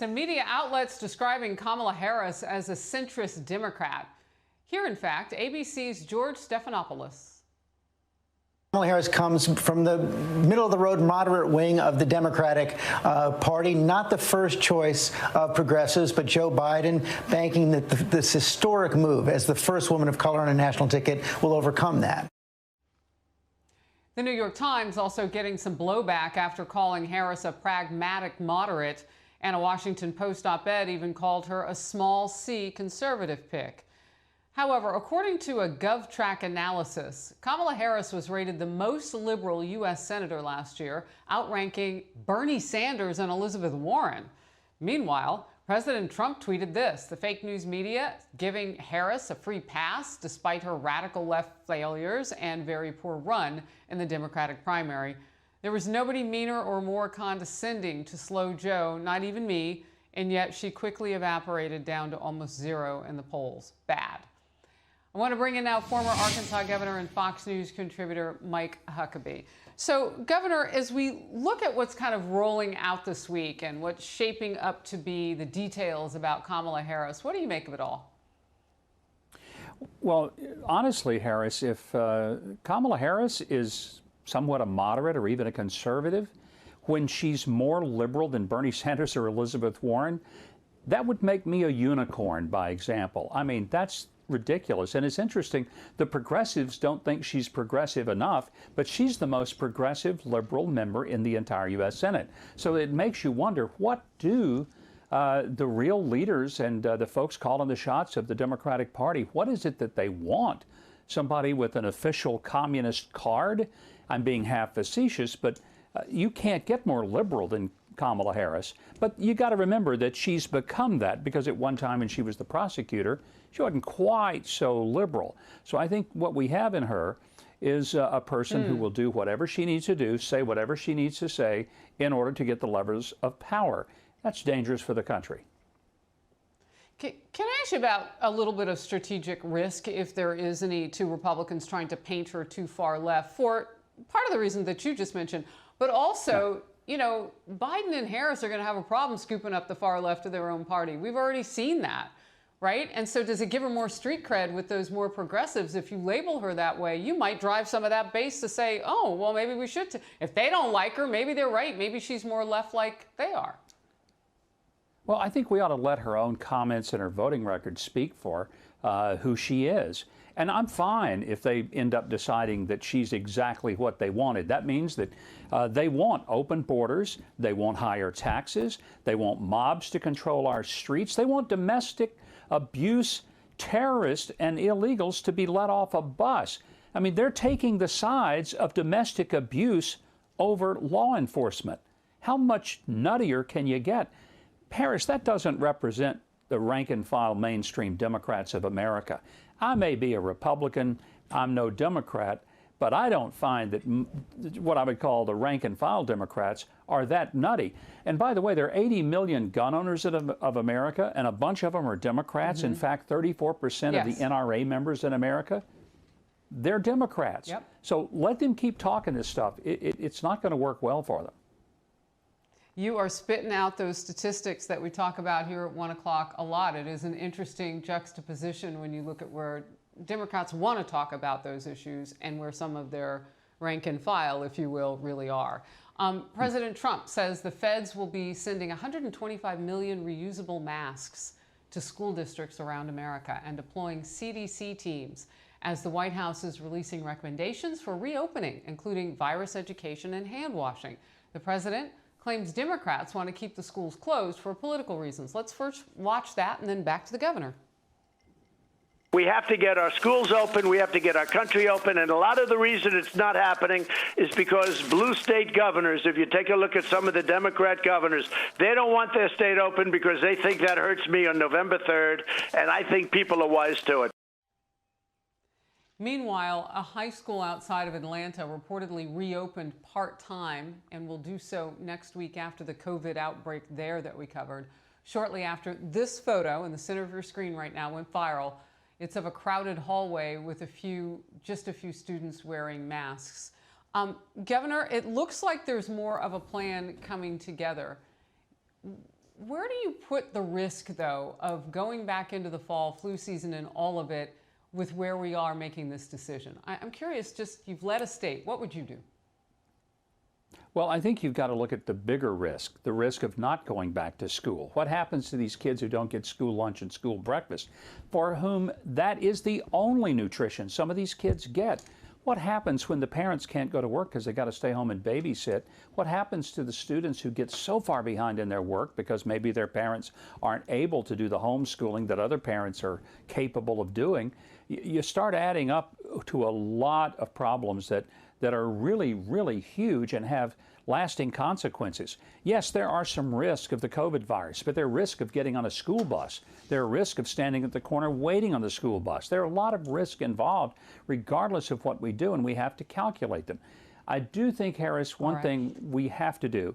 Some media outlets describing Kamala Harris as a centrist Democrat. Here, in fact, ABC's George Stephanopoulos. Kamala Harris comes from the middle-of-the-road moderate wing of the Democratic Party, not the first choice of progressives, but Joe Biden banking that this historic move as the first woman of color on a national ticket will overcome that. The New York Times also getting some blowback after calling Harris a pragmatic moderate, and a Washington Post op-ed even called her a small C conservative pick. However, according to a GovTrack analysis, Kamala Harris was rated the most liberal U.S. senator last year, outranking Bernie Sanders and Elizabeth Warren. Meanwhile, President Trump tweeted this: the fake news media giving Harris a free pass despite her radical left failures and very poor run in the Democratic primary. There was nobody meaner or more condescending to Slow Joe, not even me, and yet she quickly evaporated down to almost zero in the polls. Bad. I want to bring in now former Arkansas governor and Fox News contributor Mike Huckabee. So, Governor, as we look at what's kind of rolling out this week and what's shaping up to be the details about Kamala Harris, what do you make of it all? Well, honestly, Harris, if Kamala Harris is somewhat a moderate or even a conservative, when she's more liberal than Bernie Sanders or Elizabeth Warren, that would make me a unicorn, by example. I mean, that's ridiculous. And it's interesting, the progressives don't think she's progressive enough, but she's the most progressive liberal member in the entire U.S. Senate. So it makes you wonder, what do the real leaders and the folks calling the shots of the Democratic Party, what is it that they want? Somebody with an official communist card? I'm being half facetious, but you can't get more liberal than Kamala Harris. But you got to remember that she's become that, because at one time when she was the prosecutor, she wasn't quite so liberal. So I think what we have in her is a person who will do whatever she needs to do, say whatever she needs to say in order to get the levers of power. That's dangerous for the country. Can I ask you about a little bit of strategic risk, if there is any, to Republicans trying to paint her too far left, for part of the reason that you just mentioned, but also, you know, Biden and Harris are going to have a problem scooping up the far left of their own party. We've already seen that, right? And so does it give her more street cred with those more progressives? If you label her that way, you might drive some of that base to say, oh, well, maybe we should. If they don't like her, maybe they're right. Maybe she's more left like they are. Well, I think we ought to let her own comments and her voting record speak for who she is. And I'm fine if they end up deciding that she's exactly what they wanted. That means that they want open borders, they want higher taxes, they want mobs to control our streets, they want domestic abuse, terrorists, and illegals to be let off a bus. I mean, they're taking the sides of domestic abuse over law enforcement. How much nuttier can you get? Paris, that doesn't represent the rank-and-file mainstream Democrats of America. I may be a Republican, I'm no Democrat, but I don't find that what I would call the rank-and-file Democrats are that nutty. And by the way, there are 80 million gun owners of America, and a bunch of them are Democrats. In fact, 34% of the NRA members in America, they're Democrats. Yep. So let them keep talking this stuff. It's not going to work well for them. You are spitting out those statistics that we talk about here at 1 o'clock a lot. It is an interesting juxtaposition when you look at where Democrats want to talk about those issues and where some of their rank and file, if you will, really are. President Trump says the feds will be sending 125 million reusable masks to school districts around America and deploying CDC teams as the White House is releasing recommendations for reopening, including virus education and hand washing. The president claims Democrats want to keep the schools closed for political reasons. Let's first watch that and then back to the governor. We have to get our schools open. We have to get our country open. And a lot of the reason it's not happening is because blue state governors, if you take a look at some of the Democrat governors, they don't want their state open because they think that hurts me on November 3rd. And I think people are wise to it. Meanwhile, a high school outside of Atlanta reportedly reopened part-time and will do so next week after the COVID outbreak there that we covered. Shortly after this photo in the center of your screen right now went viral, it's of a crowded hallway with just a few students wearing masks. Governor, it looks like there's more of a plan coming together. Where do you put the risk, though, of going back into the fall flu season and all of it with where we are making this decision? I'm curious, just you've led a state. What would you do? Well, I think you've got to look at the bigger risk, the risk of not going back to school. What happens to these kids who don't get school lunch and school breakfast, for whom that is the only nutrition some of these kids get? What happens when the parents can't go to work because they got to stay home and babysit? What happens to the students who get so far behind in their work because maybe their parents aren't able to do the homeschooling that other parents are capable of doing? You start adding up to a lot of problems that are really, really huge and have lasting consequences. Yes, there are some risk of the COVID virus, but there are risk of getting on a school bus. There are risk of standing at the corner waiting on the school bus. There are a lot of risk involved regardless of what we do, and we have to calculate them. I do think, Harris, one thing we have to do,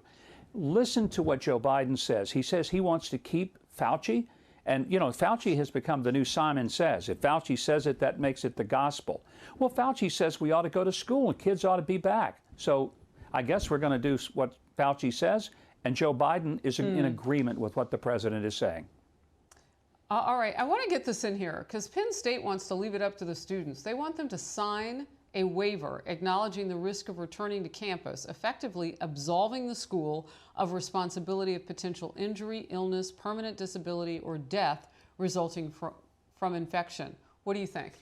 listen to what Joe Biden says. He says he wants to keep Fauci. And, you know, Fauci has become the new Simon Says. If Fauci says it, that makes it the gospel. Well, Fauci says we ought to go to school and kids ought to be back. So I guess we're going to do what Fauci says, and Joe Biden is in agreement with what the president is saying. All right, I want to get this in here because Penn State wants to leave it up to the students. They want them to sign a waiver acknowledging the risk of returning to campus, effectively absolving the school of responsibility of potential injury, illness, permanent disability, or death resulting from infection. What do you think?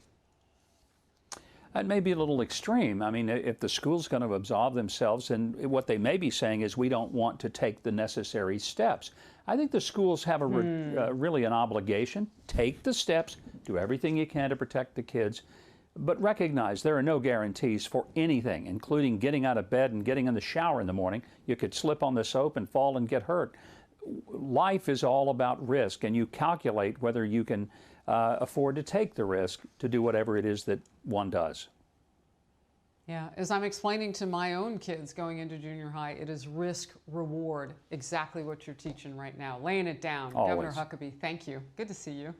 That may be a little extreme. I mean, if the school's going to absolve themselves, then what they may be saying is we don't want to take the necessary steps. I think the schools have a really an obligation. Take the steps, do everything you can to protect the kids, but recognize there are no guarantees for anything, including getting out of bed and getting in the shower in the morning. You could slip on the soap and fall and get hurt. Life is all about risk, and you calculate whether you can afford to take the risk to do whatever it is that one does. Yeah, as I'm explaining to my own kids going into junior high, it is risk reward, exactly what you're teaching right now, laying it down. Always. Governor Huckabee, thank you. Good to see you.